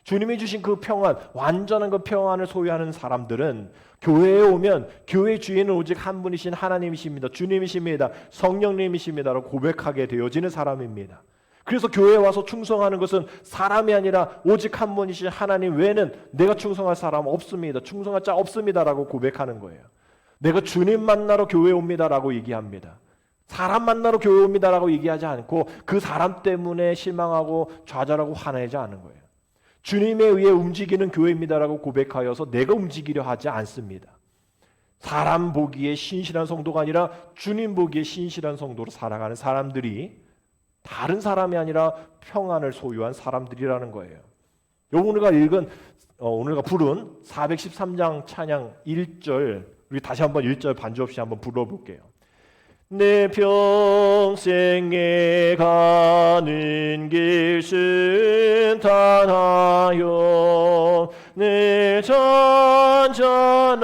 주님이 주신 그 평안, 완전한 그 평안을 소유하는 사람들은 교회에 오면 교회의 주인은 오직 한 분이신 하나님이십니다. 주님이십니다. 성령님이십니다라고 고백하게 되어지는 사람입니다. 그래서 교회에 와서 충성하는 것은 사람이 아니라 오직 한 분이신 하나님 외에는 내가 충성할 사람 없습니다. 충성할 자 없습니다라고 고백하는 거예요. 내가 주님 만나러 교회에 옵니다라고 얘기합니다. 사람 만나러 교회에 옵니다라고 얘기하지 않고 그 사람 때문에 실망하고 좌절하고 화내지 않은 거예요. 주님에 의해 움직이는 교회입니다라고 고백하여서 내가 움직이려 하지 않습니다. 사람 보기에 신실한 성도가 아니라 주님 보기에 신실한 성도로 살아가는 사람들이 다른 사람이 아니라 평안을 소유한 사람들이라는 거예요. 오늘가 부른 413장 찬양 1절, 우리 다시 한번 1절 반주 없이 한번 불러볼게요. 내 평생에 가는 길 순탄하여 내 잔잔한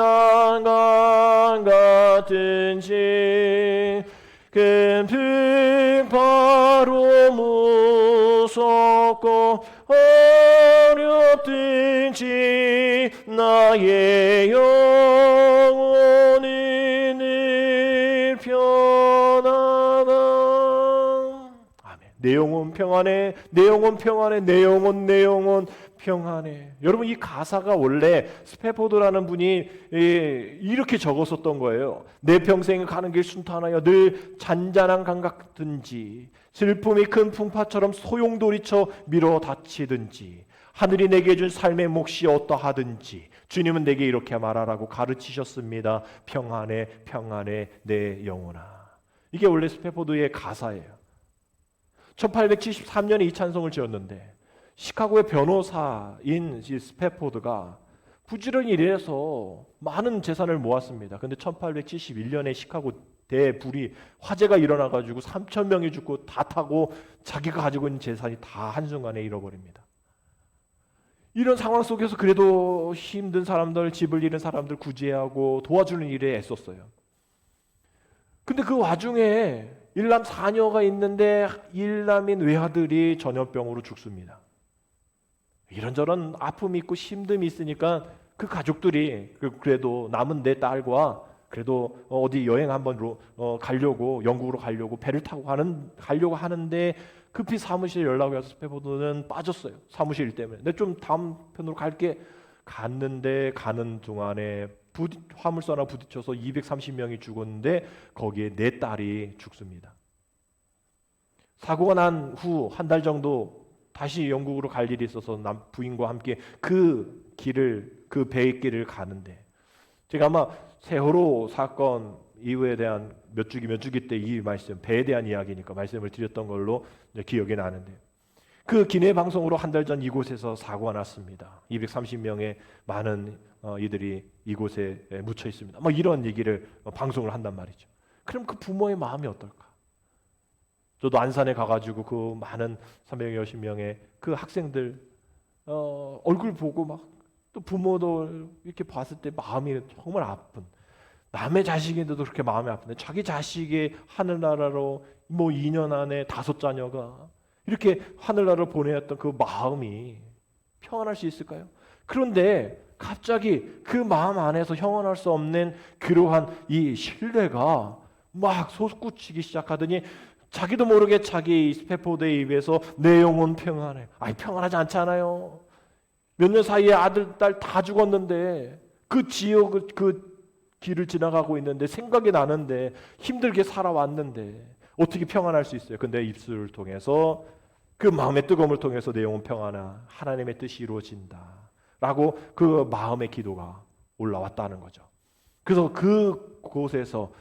강 같은지 큰 풍파로 무섭고 어렵든지 나의 영혼이 늘 편하다. 아멘. 내 영혼 평안해, 내 영혼 평안해, 내 영혼, 내 영혼 평안해. 여러분, 이 가사가 원래 스패포드라는 분이 이렇게 적었었던 거예요. 내 평생 가는 길 순탄하여 늘 잔잔한 강 같든지 슬픔이 큰 풍파처럼 소용돌이쳐 밀어 닫히든지 하늘이 내게 준 삶의 몫이 어떠하든지 주님은 내게 이렇게 말하라고 가르치셨습니다. 평안해, 평안해, 내 영혼아. 이게 원래 스패포드의 가사예요. 1873년에 이 찬송을 지었는데 시카고의 변호사인 이 스패포드가 부지런히 일해서 많은 재산을 모았습니다. 근데 1871년에 시카고 대불이 화재가 일어나가지고 3,000명이 죽고 다 타고 자기가 가지고 있는 재산이 다 한순간에 잃어버립니다. 이런 상황 속에서 그래도 힘든 사람들, 집을 잃은 사람들 구제하고 도와주는 일에 애썼어요. 근데 그 와중에 일남 4녀가 있는데 일남인 외아들이 전염병으로 죽습니다. 이런저런 아픔이 있고 힘듦이 있으니까 그 가족들이 그래도 남은 내 딸과 그래도 어디 여행 한번 가려고, 영국으로 가려고 배를 타고 가려고 하는데 급히 사무실에 연락이 와서 스패포드는 빠졌어요. 사무실 때문에. 근데 좀 다음 편으로 갈게. 갔는데 가는 동안에 화물선 하나 부딪혀서 230명이 죽었는데 거기에 내 딸이 죽습니다. 사고가 난 후 한 달 정도 다시 영국으로 갈 일이 있어서 부인과 함께 그 배의 길을 가는데 제가 아마 세월호 사건 이후에 대한 몇 주기 때 이 말씀, 배에 대한 이야기니까 말씀을 드렸던 걸로 기억이 나는데 그 기내 방송으로 한 달 전 이곳에서 사고가 났습니다. 230명의 많은 이들이 이곳에 묻혀 있습니다. 뭐 이런 얘기를 방송을 한단 말이죠. 그럼 그 부모의 마음이 어떨까? 저도 안산에 가가지고 그 많은 360 명의 그 학생들 얼굴 보고 막 또 부모도 이렇게 봤을 때 마음이 정말 아픈, 남의 자식인데도 그렇게 마음이 아픈데 자기 자식이 하늘나라로 뭐 2년 안에 5자녀가 이렇게 하늘나라로 보내었던 그 마음이 평안할 수 있을까요? 그런데 갑자기 그 마음 안에서 형언할 수 없는 그러한 이 신뢰가 막 솟구치기 시작하더니 자기도 모르게 자기 스패포드의 입에서 내 영혼 평안해. 아니 평안하지 않잖아요. 몇 년 사이에 아들, 딸 다 죽었는데 그 지역 그 길을 지나가고 있는데 생각이 나는데 힘들게 살아왔는데 어떻게 평안할 수 있어요? 근데 입술을 통해서 그 마음의 뜨거움을 통해서 내 영혼 평안하 하나님의 뜻이 이루어진다 라고 그 마음의 기도가 올라왔다는 거죠. 그래서 그곳에서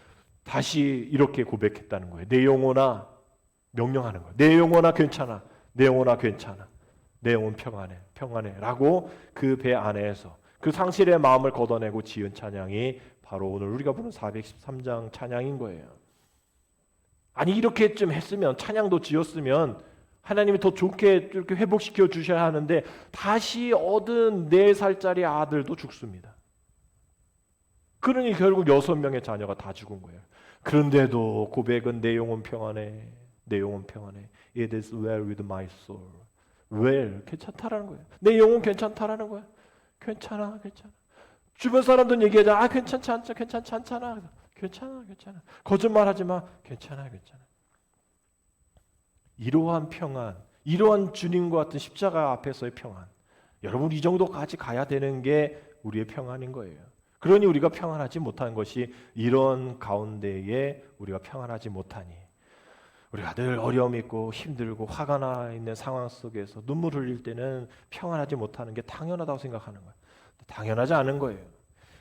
다시 이렇게 고백했다는 거예요. 내 영혼아, 명령하는 거예요. 내 영혼아 괜찮아. 내 영혼아 괜찮아. 내 영혼 평안해. 평안해 라고 그 배 안에서 그 상실의 마음을 걷어내고 지은 찬양이 바로 오늘 우리가 부른 413장 찬양인 거예요. 아니 이렇게쯤 했으면, 찬양도 지었으면 하나님이 더 좋게 이렇게 회복시켜 주셔야 하는데 다시 얻은 4살짜리 아들도 죽습니다. 그러니 결국 6명의 자녀가 다 죽은 거예요. 그런데도 고백은 내 영혼 평안해, 내 영혼 평안해. It is well with my soul. well, 괜찮다라는 거예요. 내 영혼 괜찮다라는 거예요. 괜찮아, 괜찮아. 주변 사람들은 얘기하자. 아, 괜찮지 않잖아, 괜찮지 않잖아. 괜찮아, 괜찮아. 거짓말하지 마. 괜찮아, 괜찮아. 이러한 평안, 이러한 주님과 같은 십자가 앞에서의 평안. 여러분 이 정도까지 가야 되는 게 우리의 평안인 거예요. 그러니 우리가 평안하지 못한 것이 이런 가운데에 우리가 평안하지 못하니 우리가 늘 어려움 있고 힘들고 화가 나 있는 상황 속에서 눈물 흘릴 때는 평안하지 못하는 게 당연하다고 생각하는 거예요. 당연하지 않은 거예요.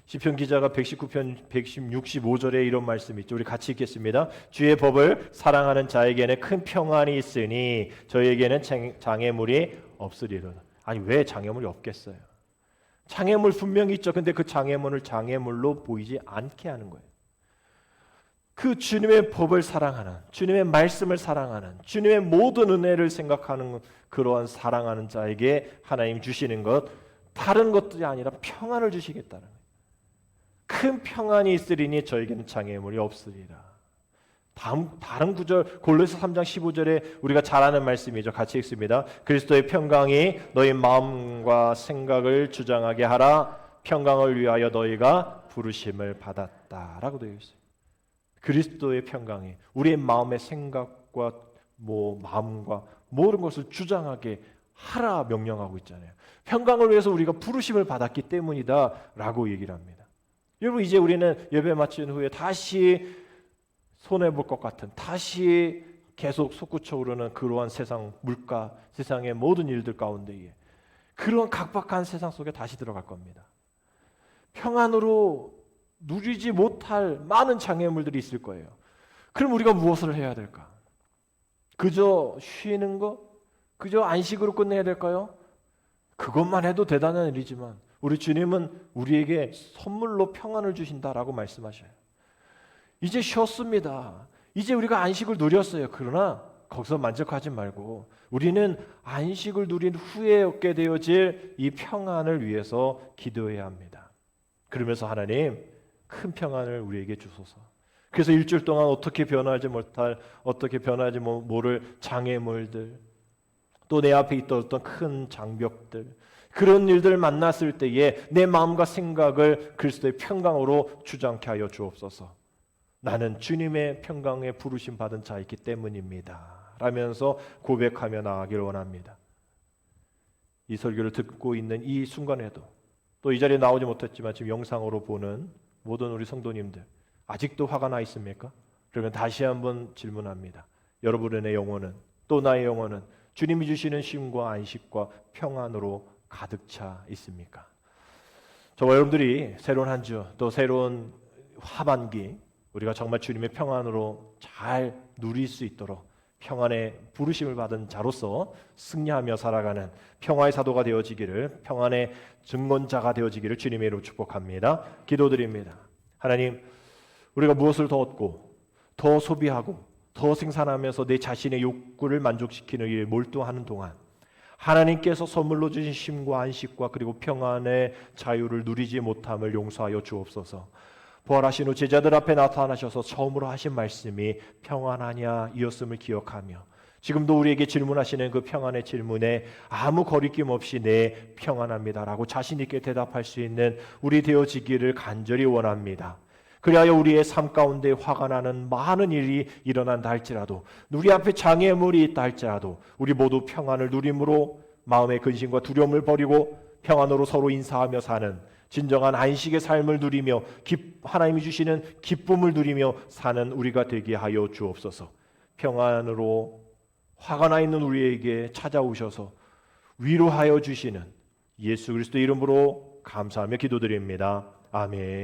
시편 기자가 119편 165절에 이런 말씀이 있죠. 우리 같이 읽겠습니다. 주의 법을 사랑하는 자에게는 큰 평안이 있으니 저에게는 장애물이 없으리로다. 아니 왜 장애물이 없겠어요? 장애물 분명히 있죠. 근데 그 장애물을 장애물로 보이지 않게 하는 거예요. 그 주님의 법을 사랑하는, 주님의 말씀을 사랑하는, 주님의 모든 은혜를 생각하는 그러한 사랑하는 자에게 하나님 주시는 것, 다른 것들이 아니라 평안을 주시겠다는 거예요. 큰 평안이 있으리니 저에게는 장애물이 없으리라. 다른 구절 골로새 3장 15절에 우리가 잘 아는 말씀이죠. 같이 읽습니다. 그리스도의 평강이 너희 마음과 생각을 주장하게 하라. 평강을 위하여 너희가 부르심을 받았다라고 되어 있어요. 그리스도의 평강이 우리의 마음의 생각과 마음과 모든 것을 주장하게 하라 명령하고 있잖아요. 평강을 위해서 우리가 부르심을 받았기 때문이다라고 얘기를 합니다. 여러분, 이제 우리는 예배 마친 후에 다시 손해볼 것 같은, 다시 계속 솟구쳐 오르는 그러한 세상 물가, 세상의 모든 일들 가운데에 그런 각박한 세상 속에 다시 들어갈 겁니다. 평안으로 누리지 못할 많은 장애물들이 있을 거예요. 그럼 우리가 무엇을 해야 될까? 그저 쉬는 것? 그저 안식으로 끝내야 될까요? 그것만 해도 대단한 일이지만 우리 주님은 우리에게 선물로 평안을 주신다라고 말씀하셔요. 이제 쉬었습니다. 이제 우리가 안식을 누렸어요. 그러나 거기서 만족하지 말고 우리는 안식을 누린 후에 얻게 되어질 이 평안을 위해서 기도해야 합니다. 그러면서 하나님, 큰 평안을 우리에게 주소서. 그래서 일주일 동안 어떻게 변하지 모를 장애물들, 또 내 앞에 있던 어떤 큰 장벽들, 그런 일들을 만났을 때에 내 마음과 생각을 그리스도의 평강으로 주장케 하여 주옵소서. 나는 주님의 평강에 부르심 받은 자이기 때문입니다 라면서 고백하며 나아가길 원합니다. 이 설교를 듣고 있는 이 순간에도, 또 이 자리에 나오지 못했지만 지금 영상으로 보는 모든 우리 성도님들, 아직도 화가 나 있습니까? 그러면 다시 한번 질문합니다. 여러분의 영혼은, 또 나의 영혼은 주님이 주시는 쉼과 안식과 평안으로 가득 차 있습니까? 저와 여러분들이 새로운 한 주, 또 새로운 하반기, 우리가 정말 주님의 평안으로 잘 누릴 수 있도록 평안의 부르심을 받은 자로서 승리하며 살아가는 평화의 사도가 되어지기를, 평안의 증언자가 되어지기를 주님의 이름으로 축복합니다. 기도드립니다. 하나님, 우리가 무엇을 더 얻고 더 소비하고 더 생산하면서 내 자신의 욕구를 만족시키는 일에 몰두하는 동안 하나님께서 선물로 주신 쉼과 안식과 그리고 평안의 자유를 누리지 못함을 용서하여 주옵소서. 부활하신 후 제자들 앞에 나타나셔서 처음으로 하신 말씀이 평안하냐 이었음을 기억하며 지금도 우리에게 질문하시는 그 평안의 질문에 아무 거리낌 없이 네, 평안합니다라고 자신 있게 대답할 수 있는 우리 되어지기를 간절히 원합니다. 그리하여 우리의 삶 가운데 화가 나는 많은 일이 일어난다 할지라도, 우리 앞에 장애물이 있다 할지라도 우리 모두 평안을 누림으로 마음의 근심과 두려움을 버리고 평안으로 서로 인사하며 사는 진정한 안식의 삶을 누리며 하나님이 주시는 기쁨을 누리며 사는 우리가 되게 하여 주옵소서. 평안으로 화가 나 있는 우리에게 찾아오셔서 위로하여 주시는 예수 그리스도 이름으로 감사하며 기도드립니다. 아멘.